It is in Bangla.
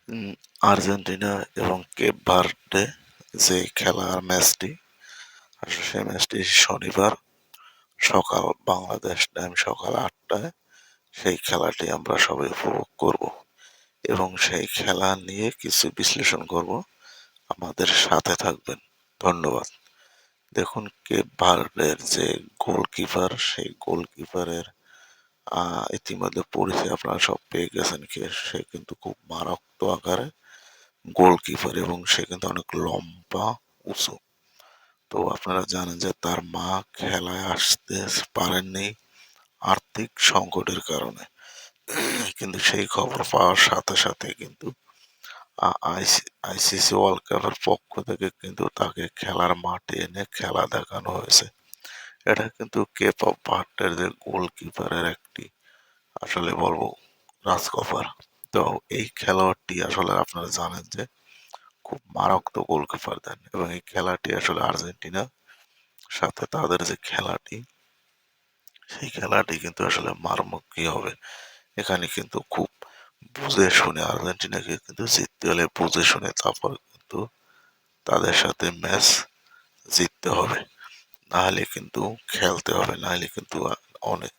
উম, আর্জেন্টিনা এবং কেপ ভার্দে যে খেলার ম্যাচটি, আসলে সেই ম্যাচটি শনিবার সকাল বাংলাদেশ টাইম সকাল ৮টায় সেই খেলাটি আমরা সবাই উপভোগ করব এবং সেই খেলা নিয়ে কিছু বিশ্লেষণ করব। আমাদের সাথে থাকবেন। ধন্যবাদ। দেখুন, কেপ ভার্দের যে গোলকিপার, সেই গোলকিপারের ইতিমধ্যে পরিচয় আপনারা সব পেয়ে গেছেন কে। সে কিন্তু খুব মারাত্মক আকারে গোলকিপার এবং সে কিন্তু অনেক লম্বা, উঁচু। তো আপনারা জানেন যে তার মা খেলায় আসতে পারেননি আর্থিক সংকটের কারণে। কিন্তু সেই খবর পাওয়ার সাথে সাথে কিন্তু আইসিসি ওয়ার্ল্ড কাপের পক্ষ থেকে কিন্তু তাকে খেলার মাঠে এনে খেলা দেখানো হয়েছে। এটা কিন্তু কেপ অফ ভার্দের যে গোলকিপারের একটি, আসলে বলবো, রাজকপার। তো এই খেলোয়াড়টি আসলে আপনারা জানেন যে খুব মারাত্মক গোলকিপার দেন এবং এই খেলাটি আসলে আর্জেন্টিনা সাথে তাদের যে খেলাটি, সেই খেলাটি কিন্তু আসলে মারমুখী হবে। এখানে কিন্তু খুব বুঝে শুনে আর্জেন্টিনাকে কিন্তু জিততে হলে বুঝে শুনে তারপর কিন্তু তাদের সাথে ম্যাচ জিততে হবে। নাহলে কিন্তু খেলতে হবে, নাহলে কিন্তু অনেক